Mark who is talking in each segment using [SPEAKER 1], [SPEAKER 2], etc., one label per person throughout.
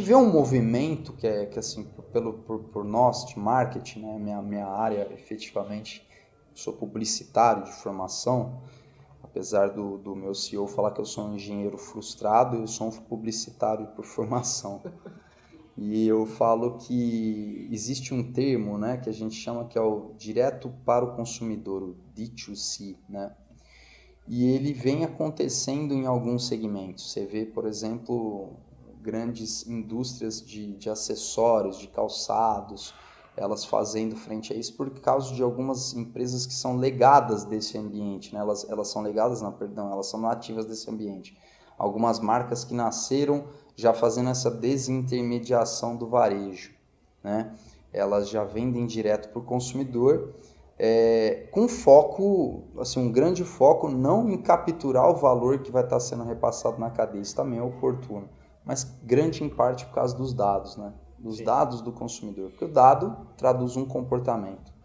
[SPEAKER 1] vê um movimento que assim, por nós de marketing, né, minha área efetivamente, sou publicitário de formação, apesar do meu CEO falar que eu sou um engenheiro frustrado, eu sou um publicitário por formação. E eu falo que existe um termo, né, que a gente chama que é o direto para o consumidor, o D2C, né? E ele vem acontecendo em alguns segmentos. Você vê, por exemplo, grandes indústrias de acessórios, de calçados, elas fazendo frente a isso por causa de algumas empresas que são legadas desse ambiente, né? Elas são legadas, não, perdão, elas são nativas desse ambiente. Algumas marcas que nasceram já fazendo essa desintermediação do varejo, né? Elas já vendem direto para o consumidor, com foco, assim, um grande foco não em capturar o valor que vai estar sendo repassado na cadeia, isso também é oportuno, mas grande em parte por causa dos dados, né? Dos
[SPEAKER 2] Sim.
[SPEAKER 1] dados do consumidor, porque o dado traduz um comportamento.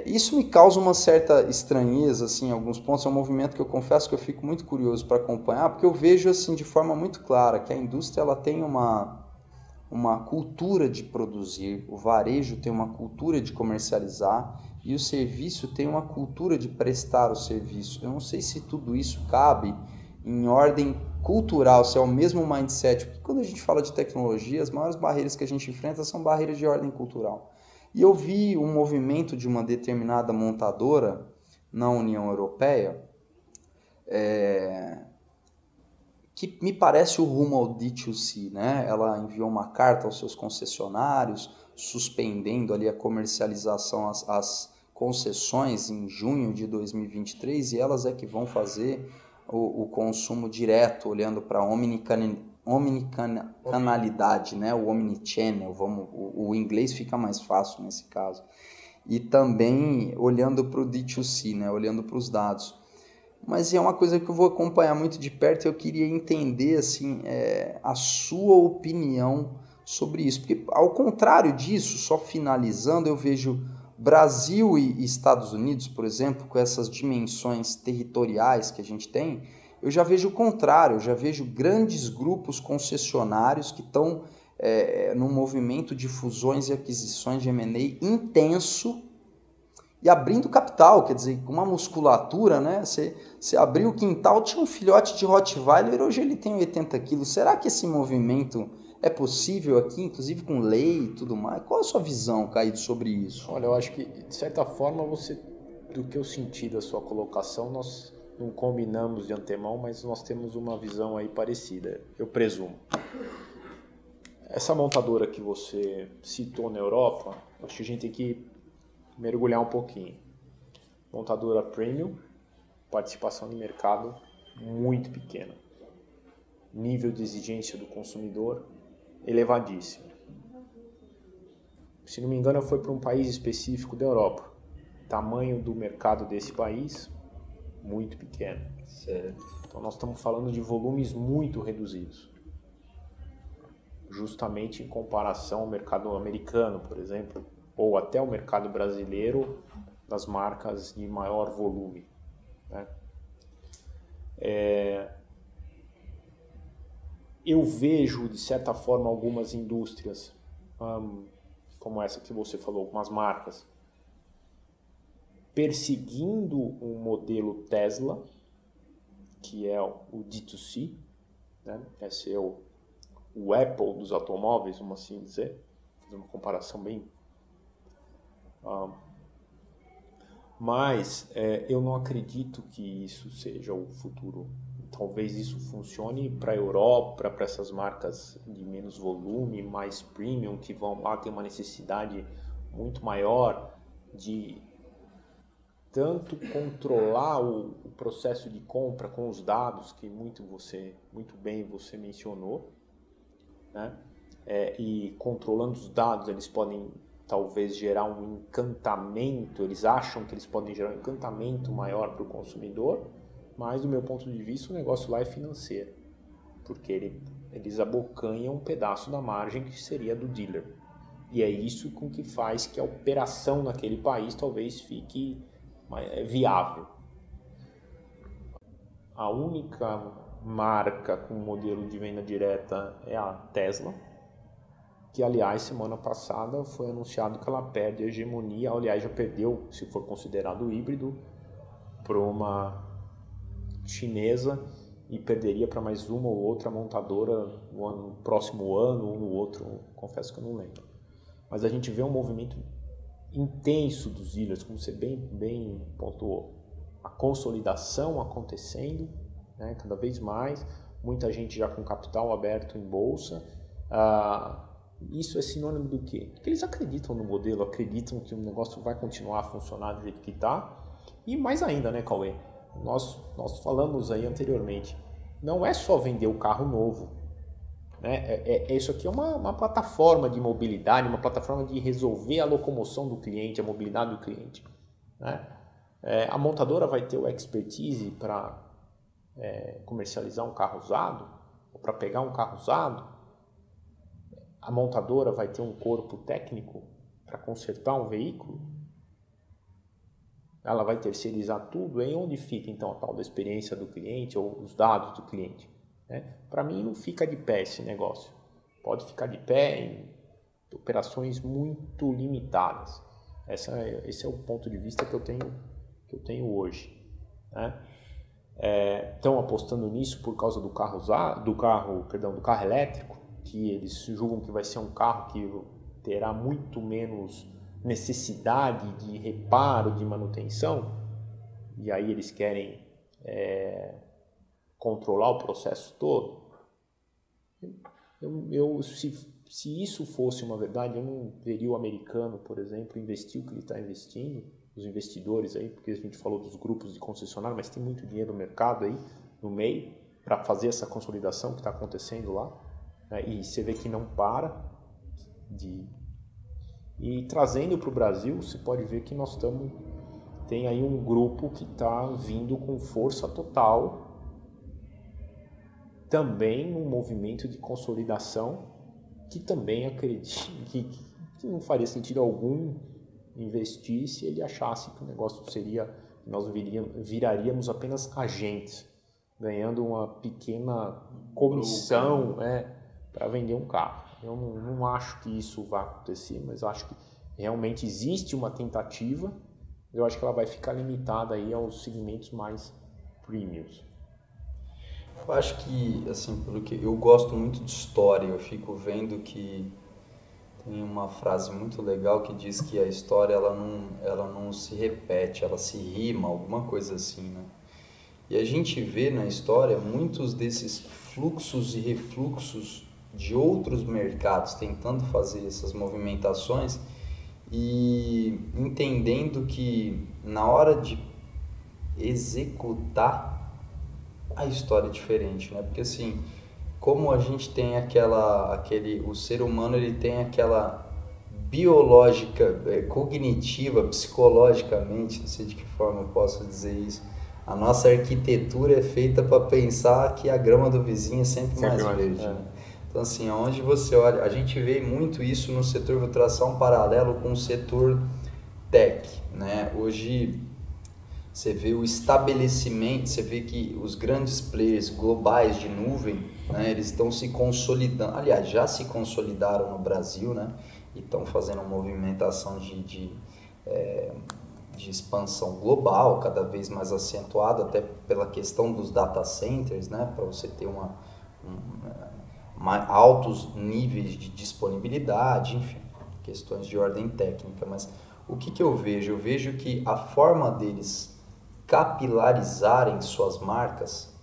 [SPEAKER 1] Isso me causa uma certa estranheza, assim, em alguns pontos. É um movimento que eu confesso que eu fico muito curioso para acompanhar, porque eu vejo assim de forma muito clara que a indústria ela tem uma cultura de produzir, o varejo tem uma cultura de comercializar e o serviço tem uma cultura de prestar o serviço. Eu não sei se tudo isso cabe em ordem cultural, se é o mesmo mindset, porque quando a gente fala de tecnologia, as maiores barreiras que a gente enfrenta são barreiras de ordem cultural. E eu vi um movimento de uma determinada montadora na União Europeia, que me parece o rumo ao D2C, né? Ela enviou uma carta aos seus concessionários, suspendendo ali a comercialização, as concessões em junho de 2023, e elas é que vão fazer o consumo direto, olhando para a omnicanalidade, né? O omnichannel, o inglês fica mais fácil nesse caso. E também olhando para o D2C, né? Olhando para os dados. Mas é uma coisa que eu vou acompanhar muito de perto e eu queria entender assim, a sua opinião sobre isso. Porque, ao contrário disso, só finalizando, eu vejo Brasil e Estados Unidos, por exemplo, com essas dimensões territoriais que a gente tem, eu já vejo o contrário, eu já vejo grandes grupos concessionários que estão num movimento de fusões e aquisições de M&A intenso, e abrindo capital, quer dizer, com uma musculatura, né? Você abriu o quintal, tinha um filhote de Rottweiler, hoje ele tem 80 quilos. Será que esse movimento é possível aqui, inclusive com lei e tudo mais? Qual a sua visão, Caído, sobre isso?
[SPEAKER 2] Olha, eu acho que, de certa forma, do que eu senti da sua colocação, nós não combinamos de antemão, mas nós temos uma visão aí parecida, eu presumo. Essa montadora que você citou na Europa, acho que a gente tem que mergulhar um pouquinho. Montadora premium, participação de mercado muito pequena. Nível de exigência do consumidor elevadíssimo. Se não me engano, foi para um país específico da Europa. Tamanho do mercado desse país, muito pequeno.
[SPEAKER 1] Certo.
[SPEAKER 2] Então nós estamos falando de volumes muito reduzidos. Justamente em comparação ao mercado americano, por exemplo, ou até o mercado brasileiro, das marcas de maior volume, né? Eu vejo, de certa forma, algumas indústrias, como essa que você falou, algumas marcas, perseguindo um modelo Tesla, que é o D2C, né? Esse é o Apple dos automóveis, vamos assim dizer, fazer uma comparação bem... Mas eu não acredito que isso seja o futuro. Talvez isso funcione para a Europa, para essas marcas de menos volume, mais premium, que vão lá ter uma necessidade muito maior de tanto controlar o processo de compra com os dados, que muito bem você mencionou, né? E controlando os dados, eles podem talvez gerar um encantamento, eles acham que eles podem gerar um encantamento maior para o consumidor, mas do meu ponto de vista o negócio lá é financeiro, porque eles abocanham um pedaço da margem que seria do dealer. E é isso com que faz que a operação naquele país talvez fique viável. A única marca com modelo de venda direta é a Tesla, que, aliás, semana passada foi anunciado que ela perde a hegemonia, aliás, já perdeu, se for considerado híbrido, para uma chinesa e perderia para mais uma ou outra montadora no próximo ano ou no outro, confesso que eu não lembro. Mas a gente vê um movimento intenso dos dealers, como você bem pontuou, a consolidação acontecendo, né, cada vez mais, muita gente já com capital aberto em bolsa. Isso é sinônimo do quê? Porque eles acreditam no modelo, acreditam que o negócio vai continuar a funcionar do jeito que está. E mais ainda, né, Cauê? Nós falamos aí anteriormente, não é só vender o carro novo. Né? Isso aqui é uma plataforma de mobilidade, uma plataforma de resolver a locomoção do cliente, a mobilidade do cliente. Né? A montadora vai ter o expertise para comercializar um carro usado, ou para pegar um carro usado. A montadora vai ter um corpo técnico para consertar um veículo. Ela vai terceirizar tudo. Em onde fica então a tal da experiência do cliente ou os dados do cliente? Né? Para mim não fica de pé esse negócio. Pode ficar de pé em operações muito limitadas. Esse é o ponto de vista que eu tenho hoje. Né? Estão apostando nisso por causa do carro elétrico, que eles julgam que vai ser um carro que terá muito menos necessidade de reparo, de manutenção, e aí eles querem controlar o processo todo. Se isso fosse uma verdade, eu não veria o americano, por exemplo, investir o que ele está investindo, os investidores aí, porque a gente falou dos grupos de concessionário, mas tem muito dinheiro no mercado aí, no meio, para fazer essa consolidação que está acontecendo lá, né? E você vê que não para E trazendo para o Brasil, você pode ver que tem aí um grupo que está vindo com força total, também um movimento de consolidação, que também acredito que não faria sentido algum investir se ele achasse que o negócio nós viraríamos apenas agentes, ganhando uma pequena comissão para vender um carro. Eu não acho que isso vai acontecer, mas acho que realmente existe uma tentativa. Eu acho que ela vai ficar limitada aí aos segmentos mais premiums.
[SPEAKER 1] Eu acho que, assim, pelo que eu gosto muito de história, eu fico vendo que tem uma frase muito legal que diz que a história ela não se repete, ela se rima, alguma coisa assim, né? E a gente vê na história muitos desses fluxos e refluxos de outros mercados tentando fazer essas movimentações e entendendo que na hora de executar a história é diferente, né? Porque assim, como a gente tem o ser humano ele tem aquela biológica, cognitiva, psicologicamente, não sei de que forma eu posso dizer isso, a nossa arquitetura é feita para pensar que a grama do vizinho é sempre mais verde, né? Então assim, aonde você olha, a gente vê muito isso no setor, vou traçar um paralelo com o setor tech, né? Hoje você vê o estabelecimento, você vê que os grandes players globais de nuvem, né, eles estão se consolidando, aliás, já se consolidaram no Brasil, né, e estão fazendo uma movimentação de expansão global, cada vez mais acentuada, até pela questão dos data centers, né, para você ter altos níveis de disponibilidade, enfim, questões de ordem técnica. Mas o que eu vejo? Eu vejo que a forma deles capilarizarem suas marcas,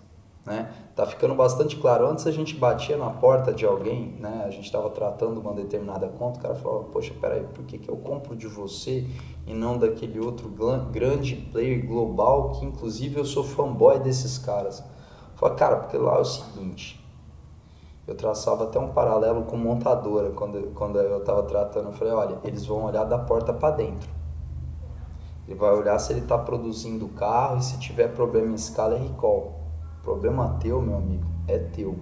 [SPEAKER 1] né, tá ficando bastante claro. Antes a gente batia na porta de alguém, né, a gente estava tratando uma determinada conta, o cara falava, poxa, peraí, por que eu compro de você e não daquele outro grande player global que inclusive eu sou fanboy desses caras? Eu falei, cara, porque lá é o seguinte, eu traçava até um paralelo com montadora, quando eu estava tratando, eu falei, olha, eles vão olhar da porta para dentro. Ele vai olhar se ele está produzindo o carro e se tiver problema em escala é recall. Problema teu, meu amigo, é teu.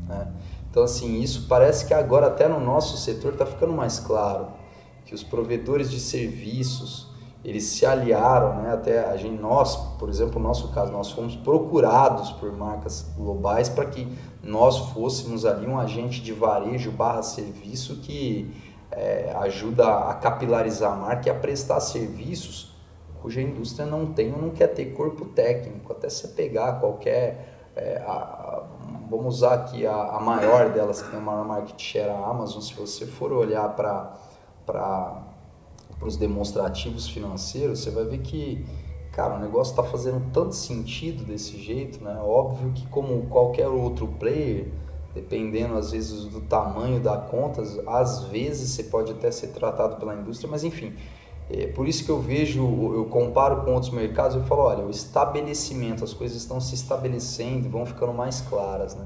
[SPEAKER 1] Né? Então, assim, isso parece que agora até no nosso setor está ficando mais claro, que os provedores de serviços, eles se aliaram, né? Até nós, por exemplo, no nosso caso, nós fomos procurados por marcas globais para que nós fôssemos ali um agente de varejo / serviço que ajuda a capilarizar a marca e a prestar serviços cuja indústria não tem ou não quer ter corpo técnico. Até você pegar qualquer... vamos usar aqui a maior delas, que tem a maior market share, a Amazon. Se você for olhar para os demonstrativos financeiros, você vai ver que, cara, o negócio está fazendo tanto sentido desse jeito, né? Óbvio que, como qualquer outro player, dependendo às vezes do tamanho da conta, às vezes você pode até ser tratado pela indústria, mas enfim, por isso que eu comparo com outros mercados, eu falo, olha, o estabelecimento, as coisas estão se estabelecendo e vão ficando mais claras, né?